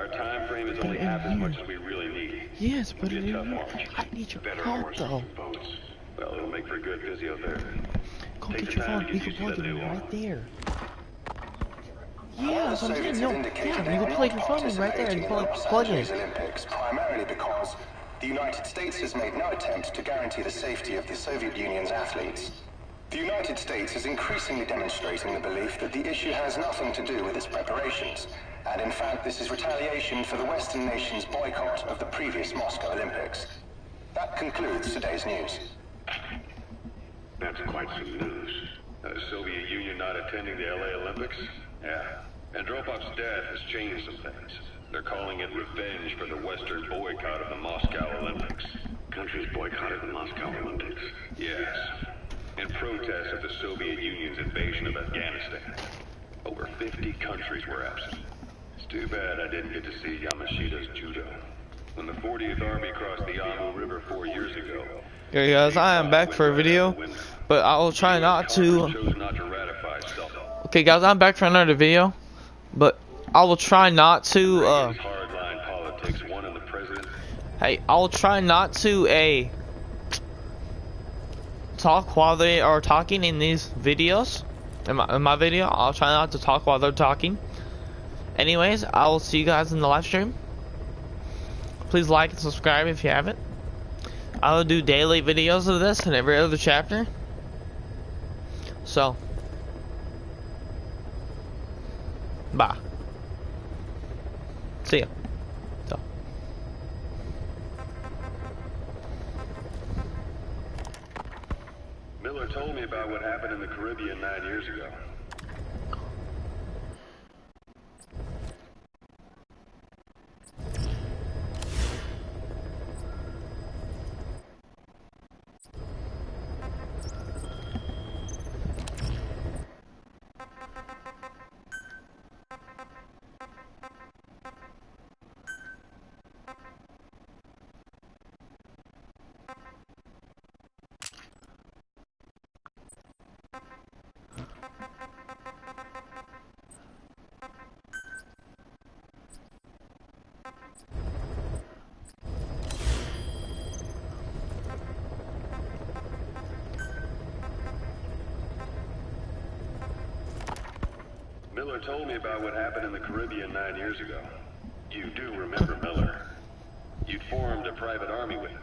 Our time frame is only half as much as we really need. Yes, but It'll be a tough march. I need your Better help horse though. votes. Well, it'll make for good physiotherapy. Go Take get the your time phone. to You get can used to plug that it in new right arm. there. Yeah, so I'm saying, no, yeah, you can plug your phone in right there and plug it in. Olympics primarily because the United States has made no attempt to guarantee the safety of the Soviet Union's athletes. The United States is increasingly demonstrating the belief that the issue has nothing to do with its preparations, and in fact this is retaliation for the Western nations' boycott of the previous Moscow Olympics. That concludes today's news. That's quite some news. The Soviet Union not attending the LA Olympics? Yeah. Andropov's death has changed some things. They're calling it revenge for the Western boycott of the Moscow Olympics. Countries boycotted the Moscow Olympics? Yes. In protest of the Soviet Union's invasion of Afghanistan. Over 50 countries were absent. It's too bad I didn't get to see Yamashita's judo. When the 40th Army crossed the Amur River 4 years ago... Okay guys, I am back for a video, but I will try not to... Okay guys, I'm back for another video, but I will try not to, Hey, I will try not to, talk while they are talking in these videos. In my video, I'll try not to talk while they're talking. Anyways, I will see you guys in the live stream. Please like and subscribe if you haven't. I will do daily videos of this in every other chapter. So, bye. See ya. So. Miller told me about what happened in the Caribbean 9 years ago. Miller told me about what happened in the Caribbean 9 years ago. You do remember Miller. You'd formed a private army with him.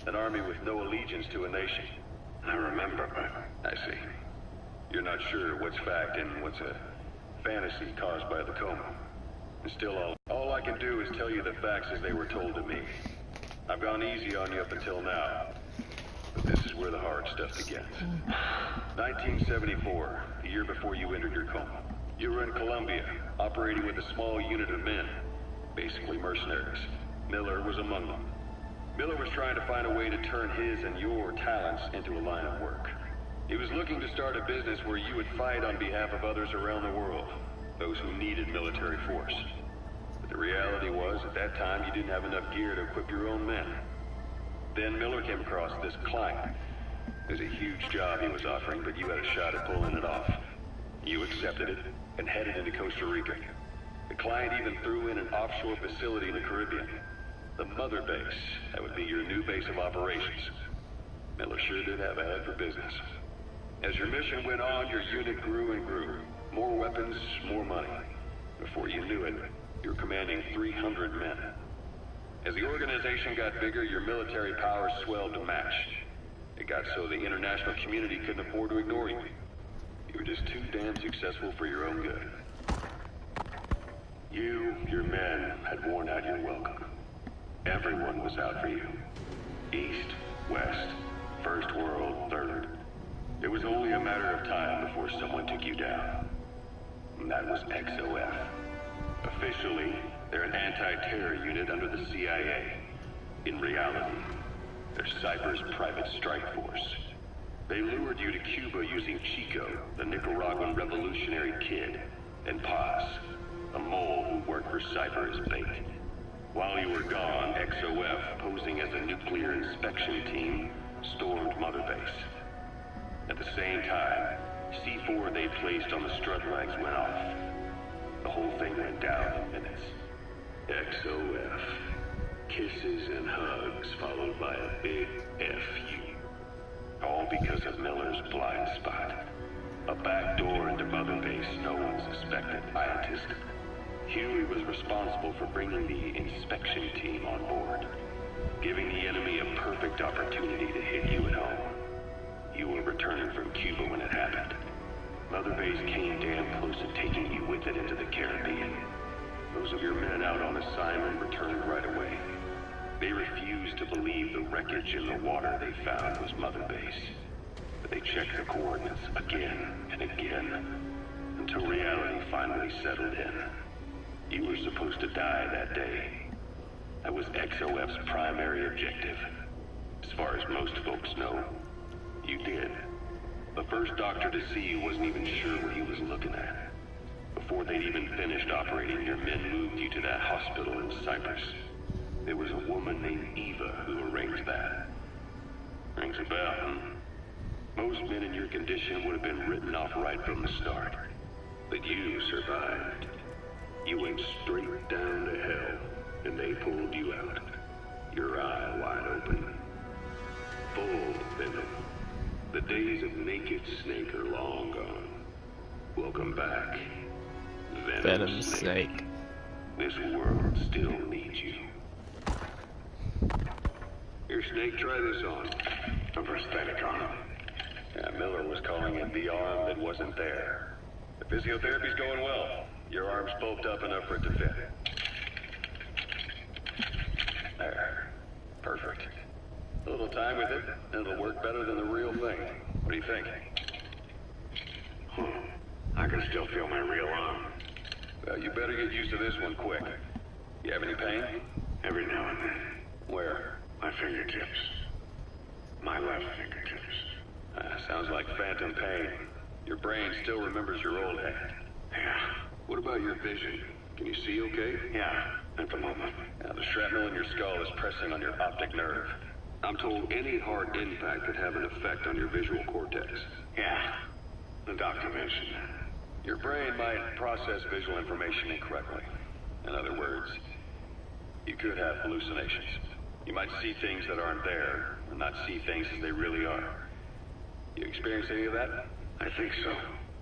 An army with no allegiance to a nation. I remember, but... I see. You're not sure what's fact and what's a fantasy caused by the coma. And still, all I can do is tell you the facts as they were told to me. I've gone easy on you up until now. But this is where the hard stuff begins. 1974, the year before you entered your coma. You were in Colombia, operating with a small unit of men, basically mercenaries. Miller was among them. Miller was trying to find a way to turn his and your talents into a line of work. He was looking to start a business where you would fight on behalf of others around the world, those who needed military force. But the reality was, at that time, you didn't have enough gear to equip your own men. Then Miller came across this client. It was a huge job he was offering, but you had a shot at pulling it off. You accepted it and headed into Costa Rica. The client even threw in an offshore facility in the Caribbean. The mother base, that would be your new base of operations. Miller sure did have a head for business. As your mission went on, your unit grew and grew. More weapons, more money. Before you knew it, you were commanding 300 men. As the organization got bigger, your military powers swelled to match. It got so the international community couldn't afford to ignore you. You were just too damn successful for your own good. You, your men, had worn out your welcome. Everyone was out for you. East, West, First World, Third. It was only a matter of time before someone took you down. And that was XOF. Officially, they're an anti-terror unit under the CIA. In reality, they're Cypher's private strike force. They lured you to Cuba using Chico, the Nicaraguan revolutionary kid, and Paz, a mole who worked for Cypher as bait. While you were gone, XOF, posing as a nuclear inspection team, stormed Mother Base. At the same time, C4 they placed on the strut legs went off. The whole thing went down in minutes. kisses and hugs, followed by a big F you. All because of Miller's blind spot. A back door into Mother Base no one suspected. Scientist. Huey was responsible for bringing the inspection team on board, giving the enemy a perfect opportunity to hit you at home. You were returning from Cuba when it happened. Mother Base came damn close to taking you with it into the Caribbean. Those of your men out on assignment returned right away. They refused to believe the wreckage in the water they found was Mother Base. But they checked the coordinates again and again, until reality finally settled in. You were supposed to die that day. That was XOF's primary objective. As far as most folks know, you did. The first doctor to see you wasn't even sure what he was looking at. Before they'd even finished operating, your men moved you to that hospital in Cyprus. There was a woman named Eva who arranged that. Rings a bell, huh? Most men in your condition would have been written off right from the start. But you survived. You went straight down to hell, and they pulled you out. Your eye wide open. Full venom. The days of naked Snake are long gone. Welcome back, Venom Snake. This world still needs you. Here, Snake, try this on. A prosthetic arm. Yeah, Miller was calling it the arm that wasn't there. The physiotherapy's going well. Your arm's bulked up enough for it to fit. There. Perfect. A little time with it, and it'll work better than the real thing. What do you think? I can still feel my real arm. Well, you better get used to this one quick. You have any pain? Every now and then. Where? My fingertips. My left fingertips. Sounds like phantom pain. Your brain still remembers your old hand. Yeah. What about your vision? Can you see okay? Yeah, at the moment. Now, the shrapnel in your skull is pressing on your optic nerve. I'm told any hard impact could have an effect on your visual cortex. Yeah, the doctor mentioned that. Your brain might process visual information incorrectly. In other words, you could have hallucinations. You might see things that aren't there, or not see things as they really are. You experience any of that? I think so.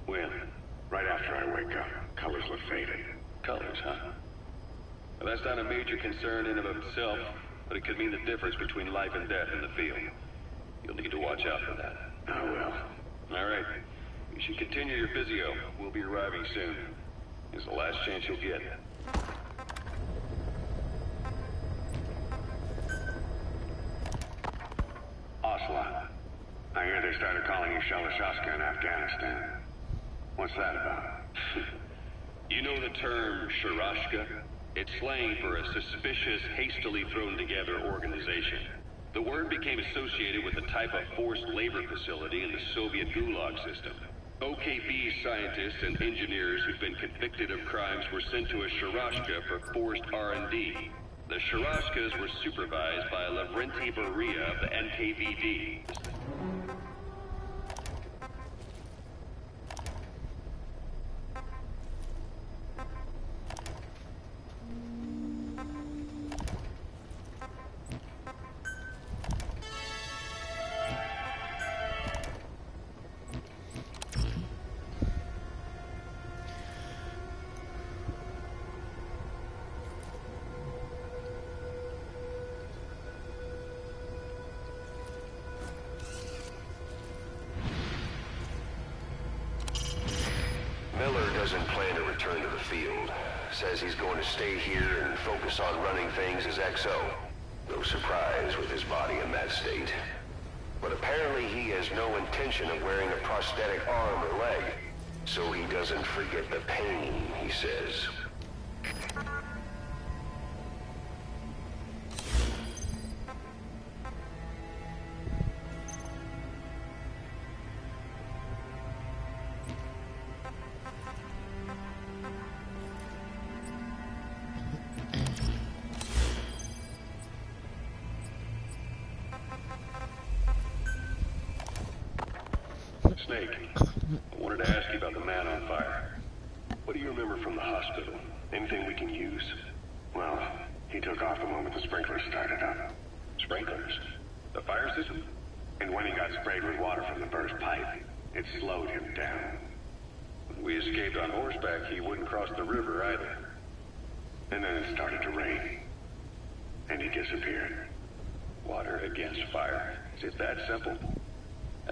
When? Right after I wake up. Colors look faded. Colors, huh? Well, that's not a major concern in and of itself, but it could mean the difference between life and death in the field. You'll need to watch out for that. I will. All right. You should continue your physio. We'll be arriving soon. It's the last chance you'll get. Ocelot. I hear they started calling you Shalashashka in Afghanistan. What's that about? You know the term Sharashka? It's slang for a suspicious, hastily thrown together organization. The word became associated with a type of forced labor facility in the Soviet Gulag system. OKB scientists and engineers who'd been convicted of crimes were sent to a Sharashka for forced R&D. The Sharashkas were supervised by Lavrenti Beria of the NKVD. Doesn't plan to return to the field. Says he's going to stay here and focus on running things as XO. No surprise with his body in that state. But apparently he has no intention of wearing a prosthetic arm or leg. So he doesn't forget the pain, he says. Snake, I wanted to ask you about the man on fire. What do you remember from the hospital? Anything we can use? Well, He took off the moment the sprinklers started up. Sprinklers? The fire system? And when he got sprayed with water from the burst pipe, it slowed him down. When we escaped on horseback, he wouldn't cross the river either. And then it started to rain. And he disappeared. Water against fire. Is it that simple?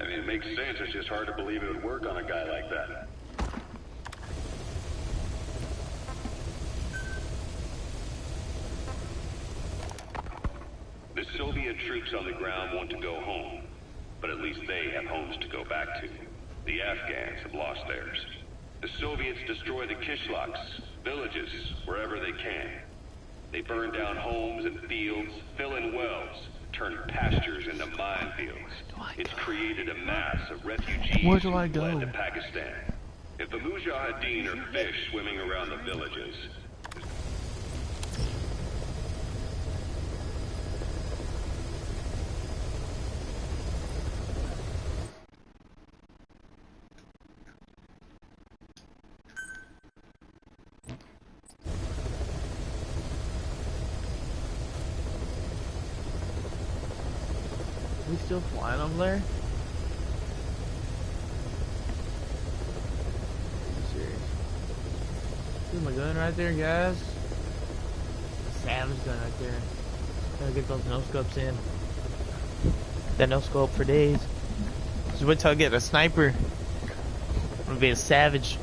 I mean, it makes sense. It's just hard to believe it would work on a guy like that. The Soviet troops on the ground want to go home, but at least they have homes to go back to. The Afghans have lost theirs. The Soviets destroy the kishlaks, villages, wherever they can. They burn down homes and fields, fill in wells, turn pastures into minefields. It's created a mass of refugees Where do I who go? fled to Pakistan. If the Mujahideen are fish swimming around the villages, We still flying over there? Serious. This is my gun right there, guys. Savage gun right there. Gotta get those no scopes in. That no scope for days. Just wait till I get a sniper. I'm gonna be a savage.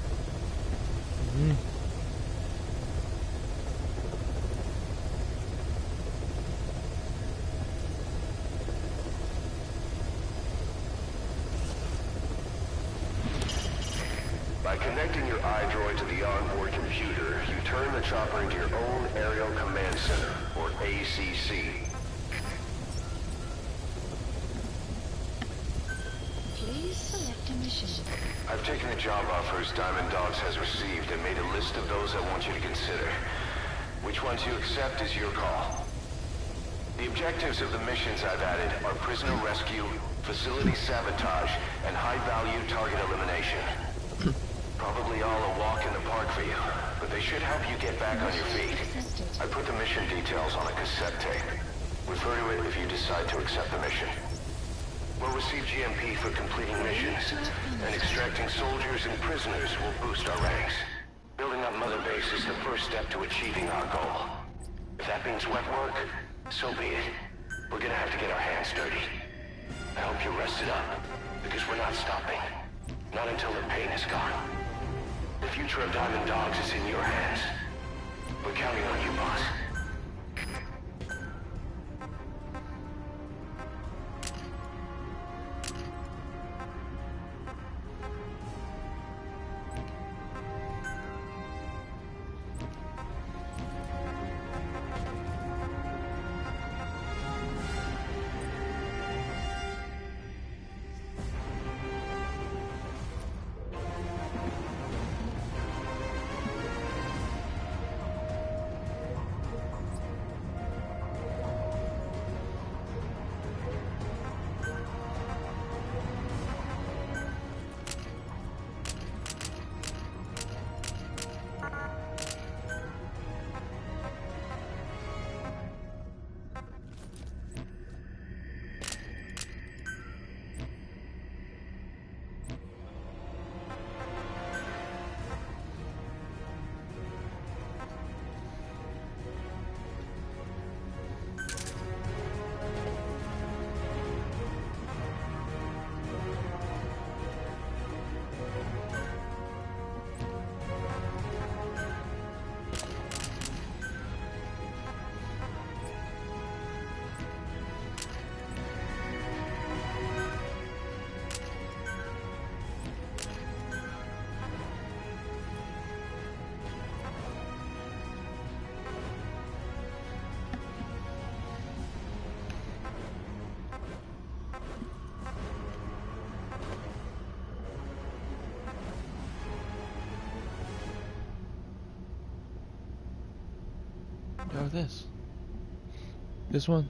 By connecting your iDroid to the onboard computer, you turn the chopper into your own Aerial Command Center, or ACC. Please select a mission. I've taken the job offers Diamond Dogs has received and made a list of those I want you to consider. Which ones you accept is your call. The objectives of the missions I've added are prisoner rescue, facility sabotage, and high-value target elimination. Probably all a walk in the park for you, but they should help you get back on your feet. I put the mission details on a cassette tape. Refer to it if you decide to accept the mission. We'll receive GMP for completing missions, and extracting soldiers and prisoners will boost our ranks. Building up Mother Base is the first step to achieving our goal. If that means wet work, so be it. We're gonna have to get our hands dirty. I hope you're rested up, because we're not stopping. Not until the pain is gone. The future of Diamond Dogs is in your hands. We're counting on you, boss. Oh, this one.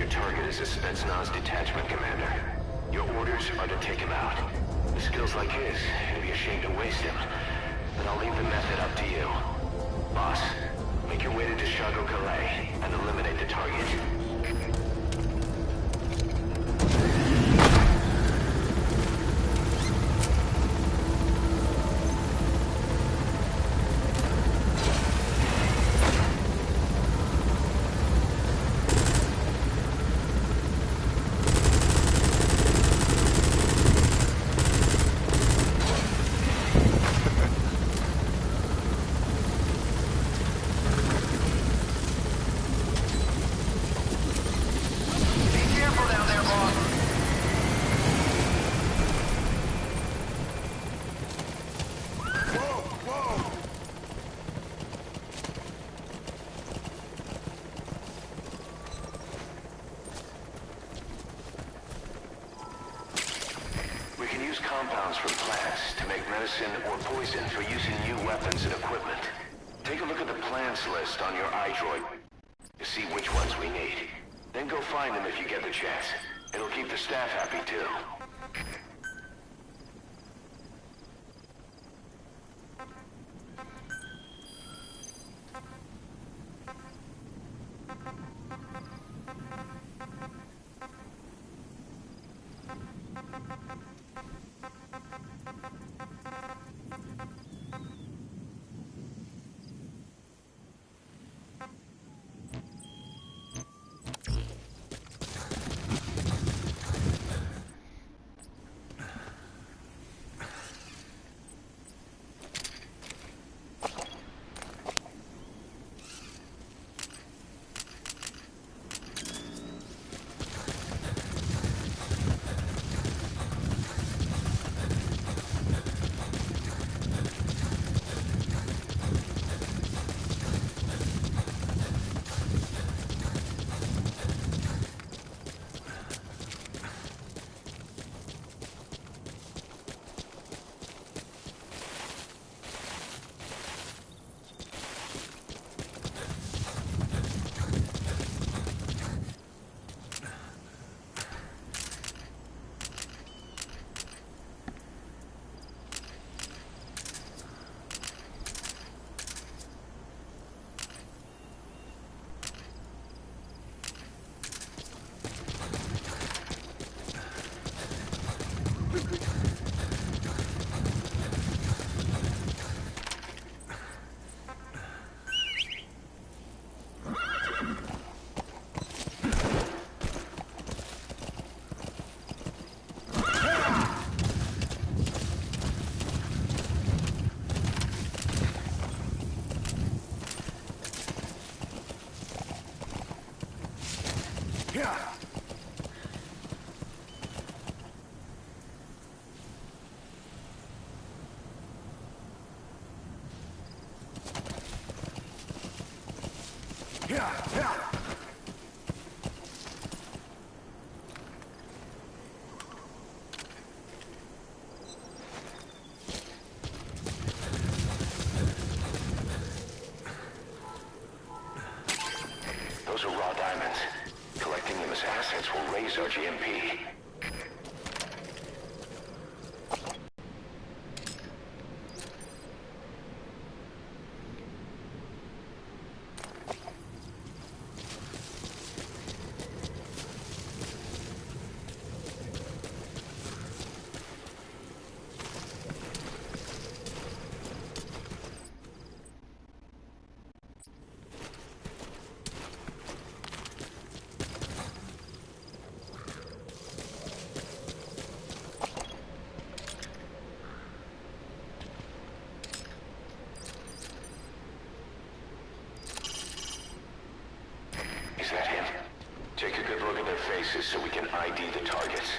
Your target is a Spetsnaz detachment commander. Your orders are to take him out. With skills like his, it'd be a shame to waste him. But I'll leave the method up to you. Boss, make your way to Deshago Calais and eliminate the target. Compounds from plants to make medicine or poison for use in new weapons and equipment. Take a look at the plants list on your iDroid to see which ones we need. Then go find them if you get the chance. It'll keep the staff happy too. Those are raw diamonds. Collecting them as assets will raise our GMP. Is that him? Take a good look at their faces so we can ID the targets.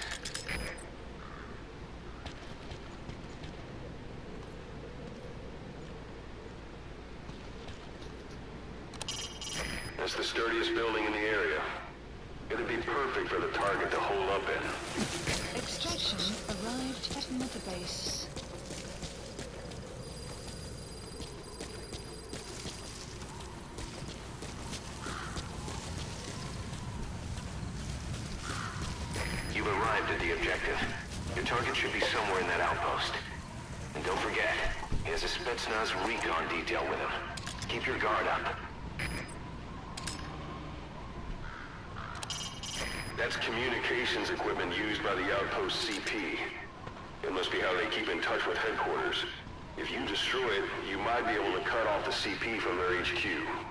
That's the sturdiest building in the area. It'd be perfect for the target to hole up in. Extraction arrived at Mother Base. arrived at the objective. Your target should be somewhere in that outpost. And don't forget, he has a Spetsnaz recon detail with him. Keep your guard up. That's communications equipment used by the outpost CP. It must be how they keep in touch with headquarters. If you destroy it, you might be able to cut off the CP from their HQ.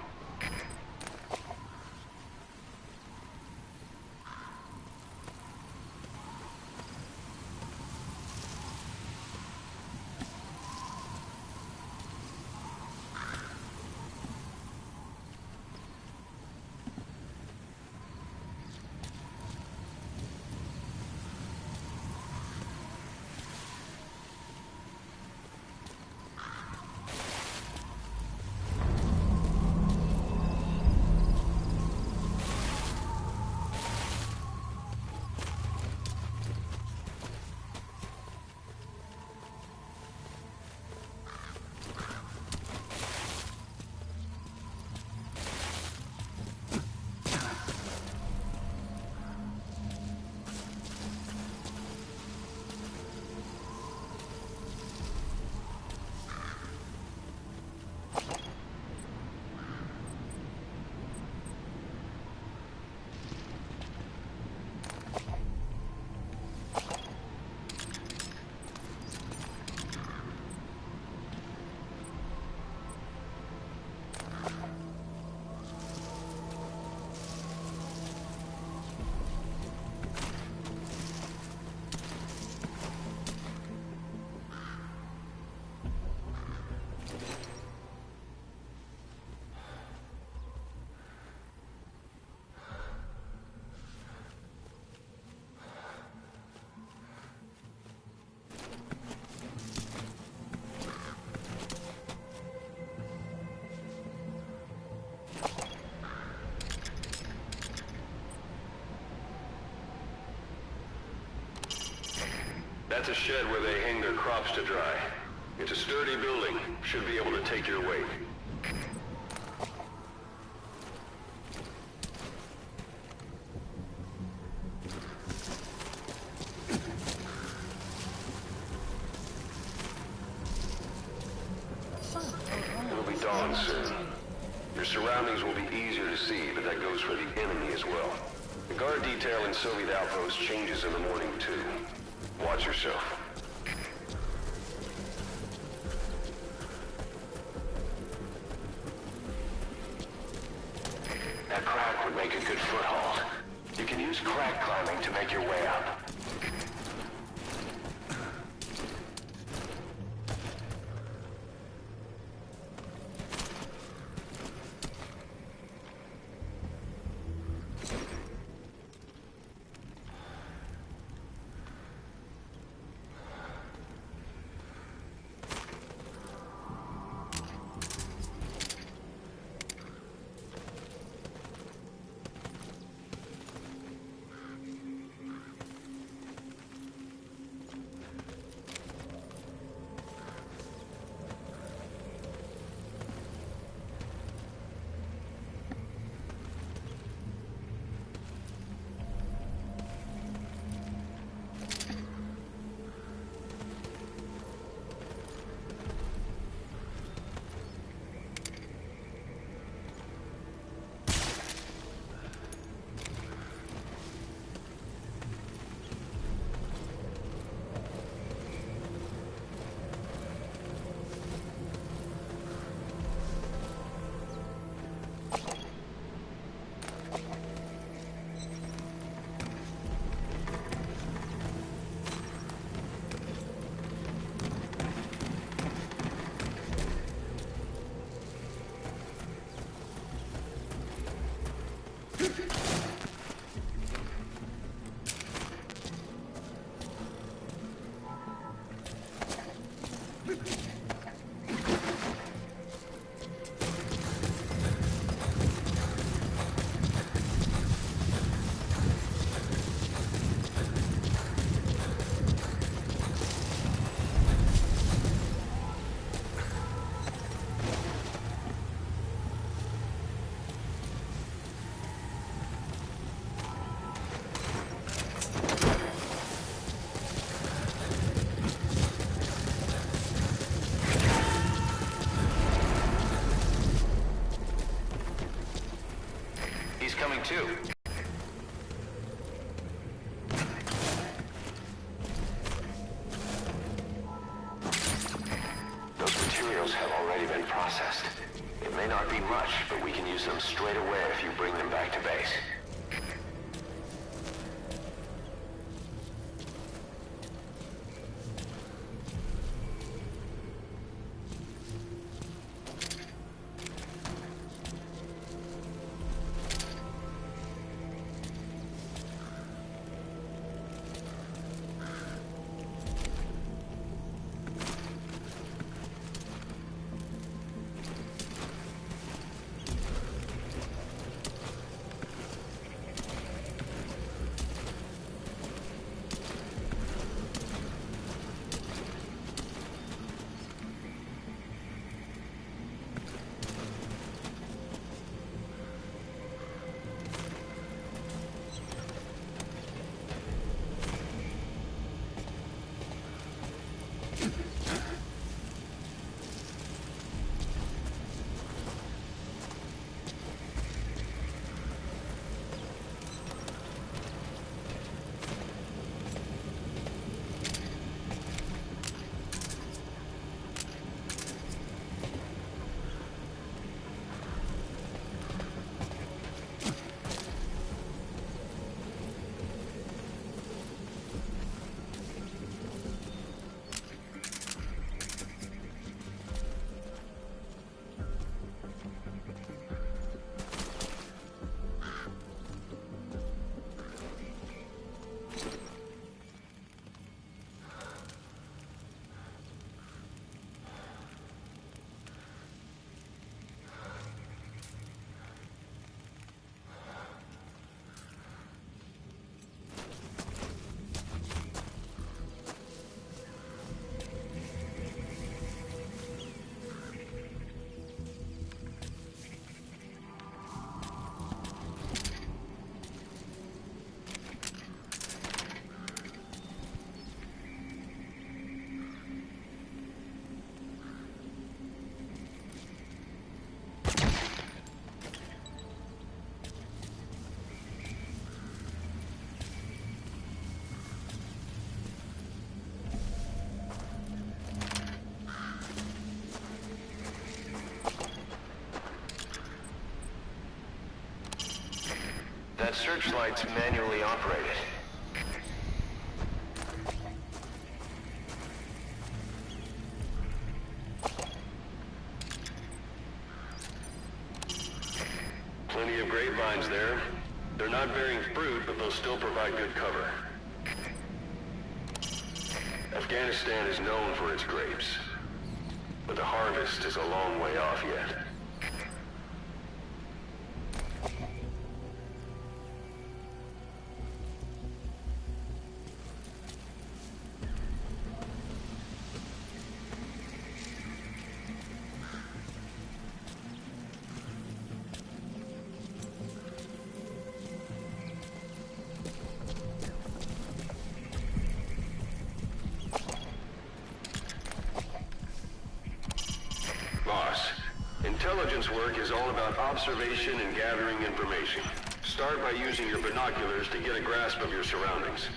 That's a shed where they hang their crops to dry. It's a sturdy building. Should be able to take your weight. It'll be dawn soon. Your surroundings will be easier to see, but that goes for the enemy as well. The guard detail in Soviet outposts changes in the morning, too. Watch yourself. That crack would make a good foothold. You can use crack climbing to make your way up. running too. Those materials have already been processed. It may not be much, but we can use them straight away if you bring them back to base. That searchlight's manually operated. Plenty of grapevines there. They're not bearing fruit, but they'll still provide good cover. Afghanistan is known for its grapes, but the harvest is a long way off yet. Boss, intelligence work is all about observation and gathering information. Start by using your binoculars to get a grasp of your surroundings.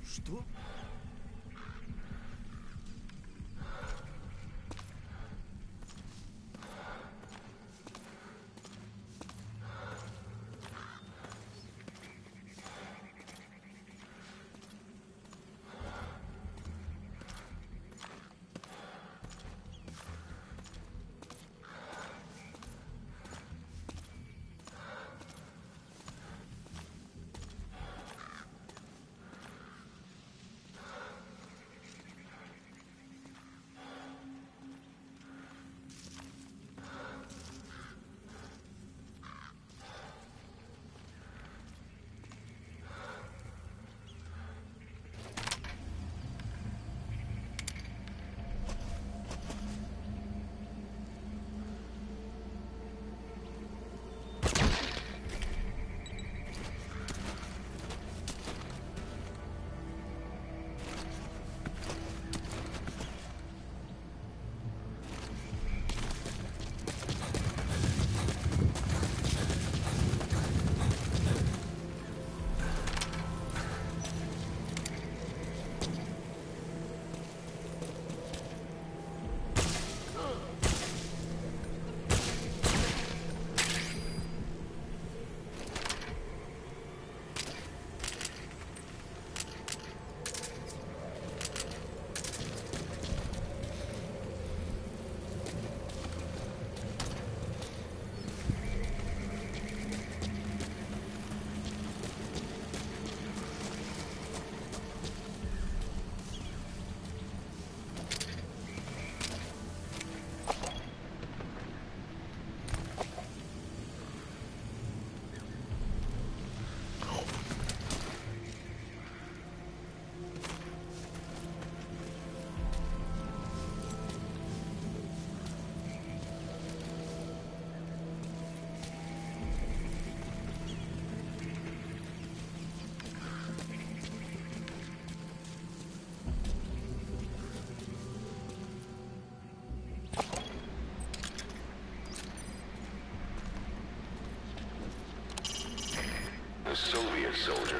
Что?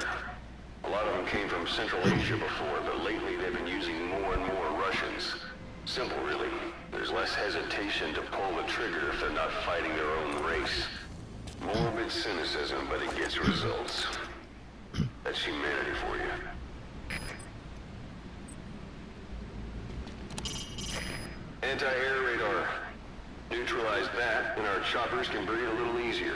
there. A lot of them came from Central Asia before, but lately they've been using more and more Russians. Simple, really. There's less hesitation to pull the trigger if they're not fighting their own race. Morbid cynicism, but it gets results. That's humanity for you. Anti-air radar. Neutralize that, and our choppers can breathe a little easier.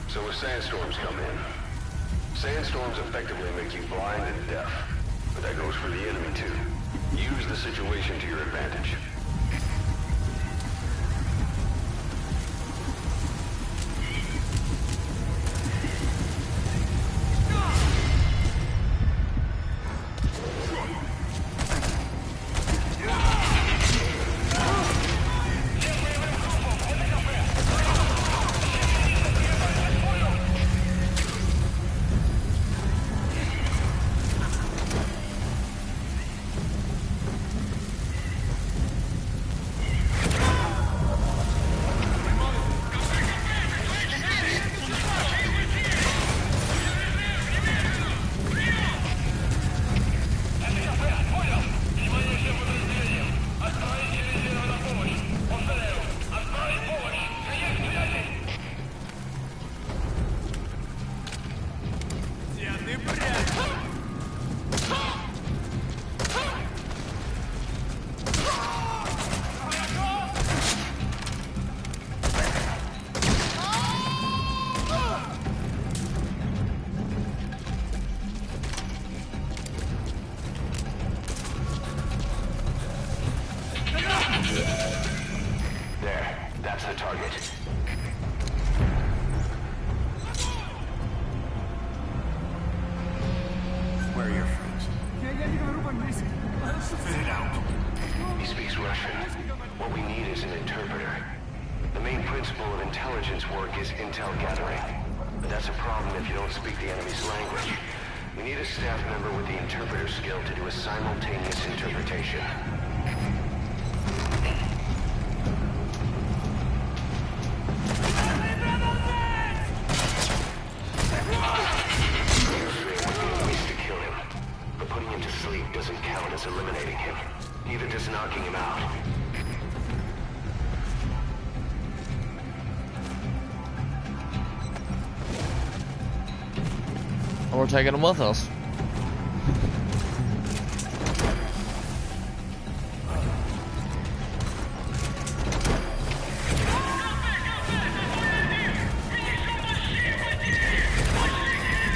So when sandstorms come in, sandstorms effectively make you blind and deaf. But that goes for the enemy too. Use the situation to your advantage. There, that's the target. Where are your friends? Spit it out. He speaks Russian. What we need is an interpreter. The main principle of intelligence work is intel gathering. But that's a problem if you don't speak the enemy's language. We need a staff member with the interpreter skill to do a simultaneous interpretation. Putting him to sleep doesn't count as eliminating him. Neither does knocking him out. We're taking him with us.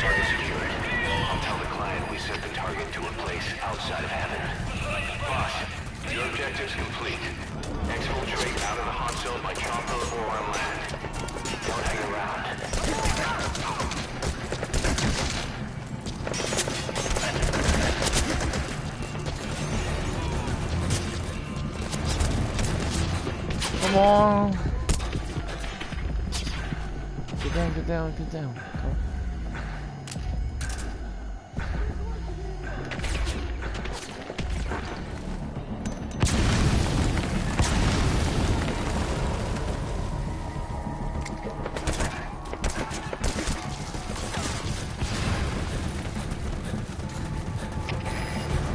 Target secured. I'll tell the client we set the target to a place outside of heaven. Boss, your objective's complete. Exfiltrate out of the hot zone by chopper or on land. Don't hang around. Come on. Get down, get down, get down. Come.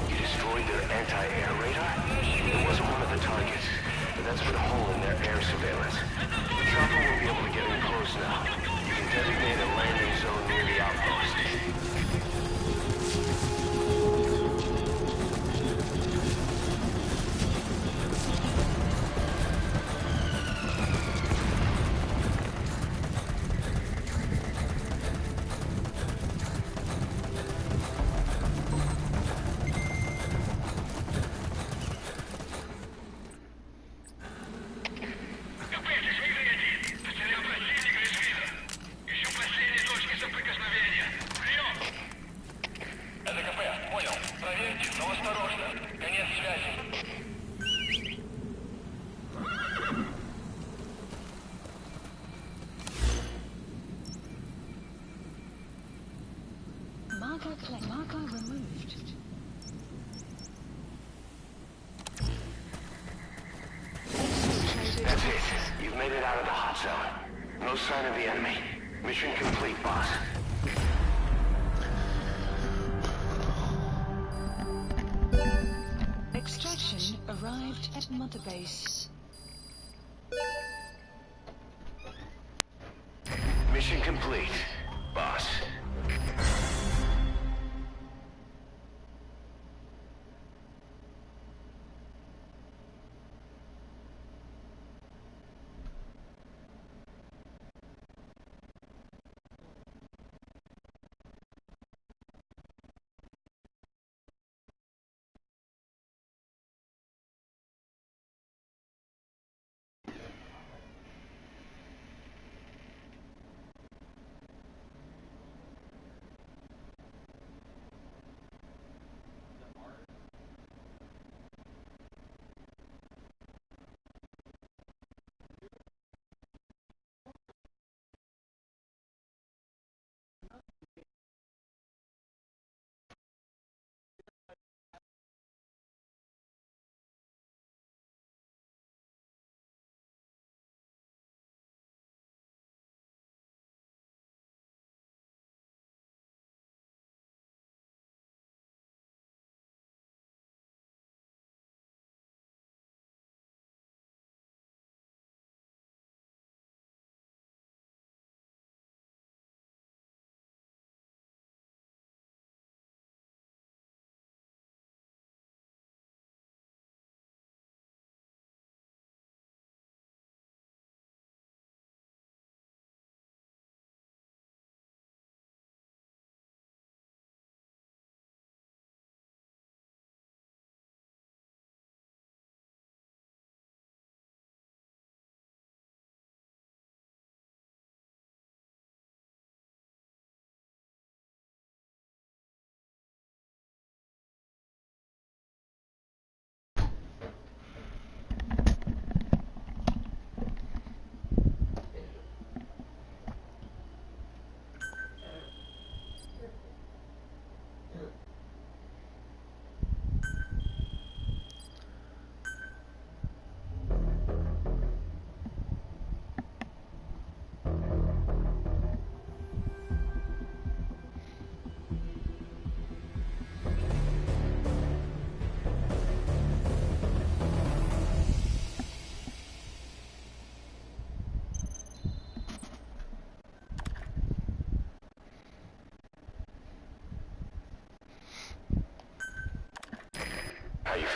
You destroyed their anti-air radar? It wasn't one of the targets, but that's put a hole in their air surveillance. The chopper won't be able to get in close now. You can designate a landing zone near the outpost. Marker removed. That's it. You've made it out of the hot zone. No sign of the enemy. Mission complete, boss. Extraction arrived at Mother Base. Mission complete, boss.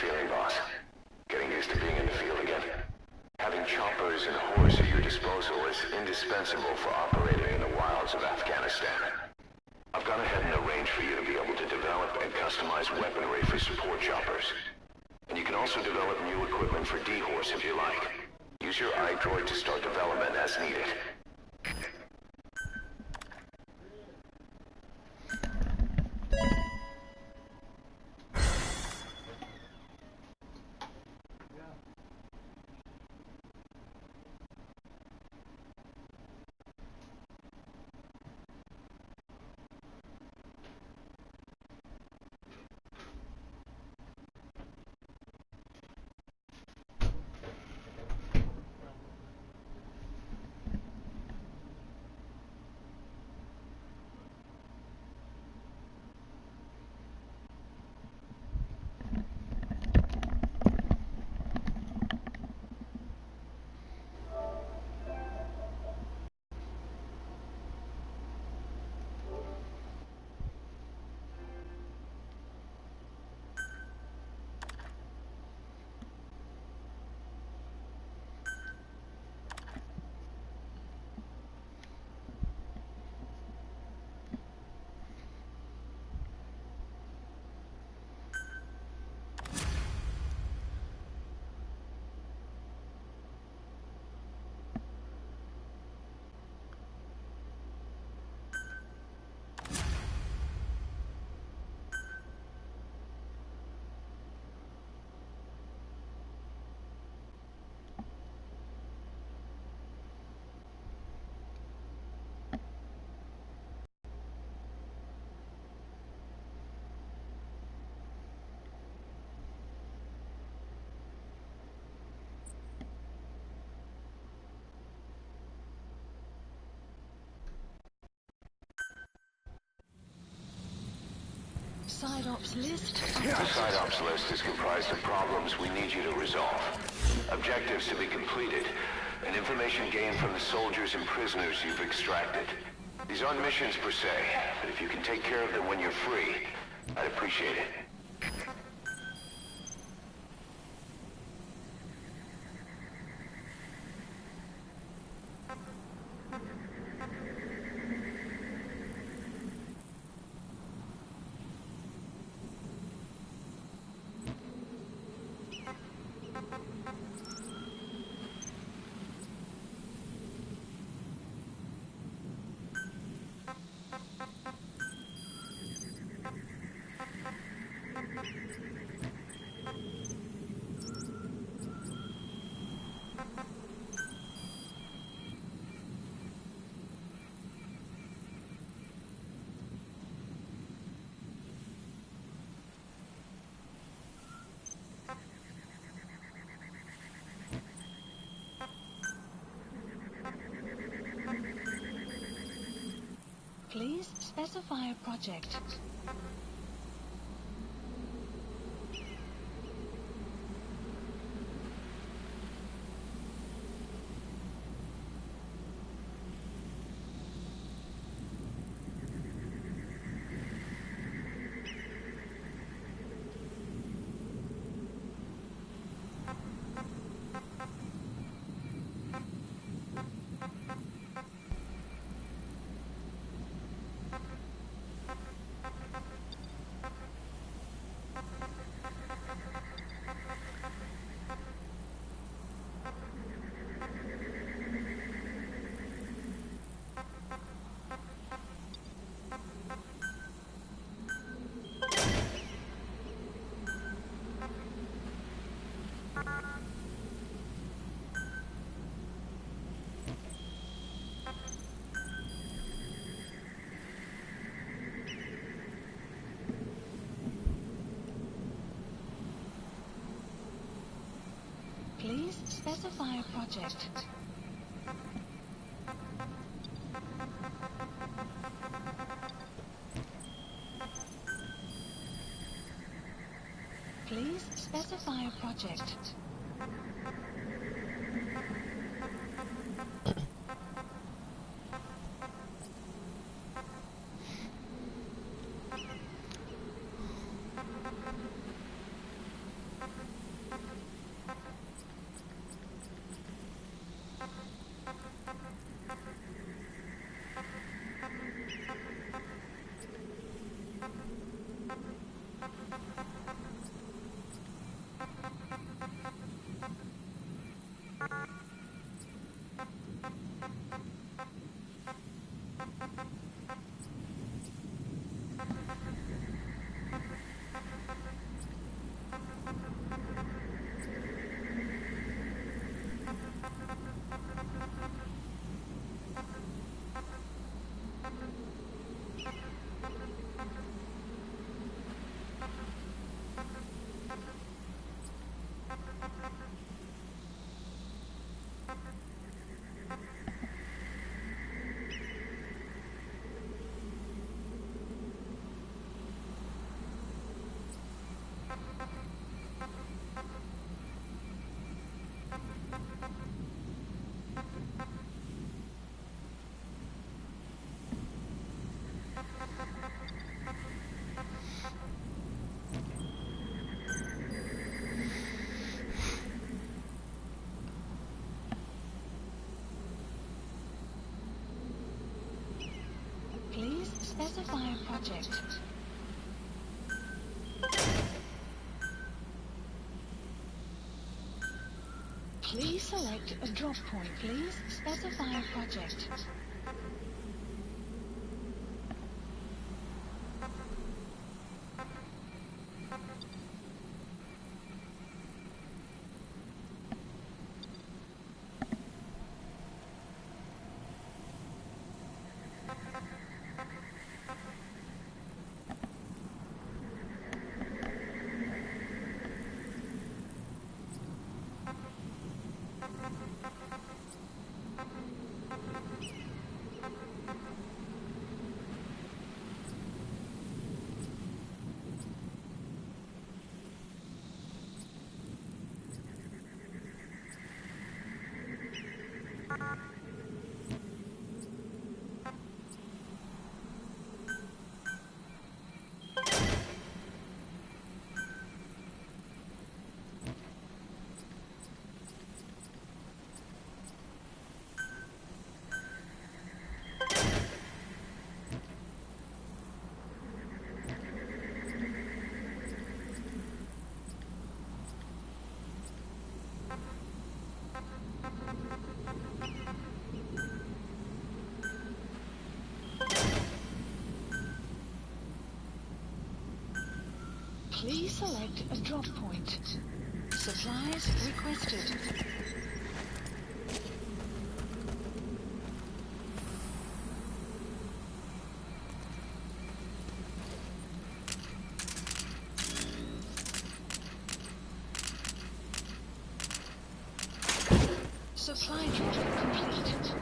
feeling, boss? Getting used to being in the field again? Having choppers and horse at your disposal is indispensable for operating in the wilds of Afghanistan. I've gone ahead and arranged for you to be able to develop and customize weaponry for support choppers. And you can also develop new equipment for D-Horse if you like. Use your iDroid to start development as needed. Side ops list. The Side Ops list is comprised of problems we need you to resolve, objectives to be completed, and information gained from the soldiers and prisoners you've extracted. These aren't missions per se, but if you can take care of them when you're free, I'd appreciate it. Please specify a project. Please specify a project. Please specify a project. specify a project. Please select a drop point. Please specify a project. Please select a drop point. Supplies requested. Supply drop complete.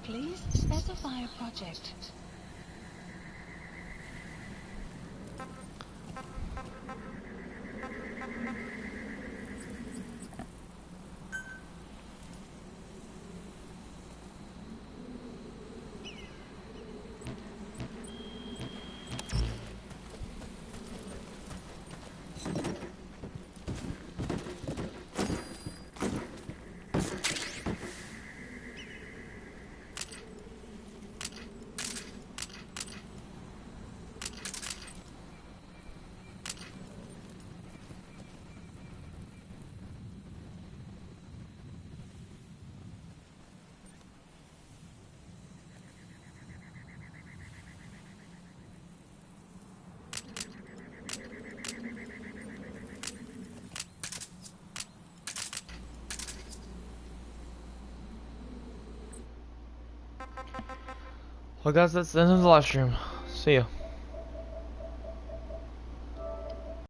Please specify a project. Well guys, that's the end of the live stream. See ya.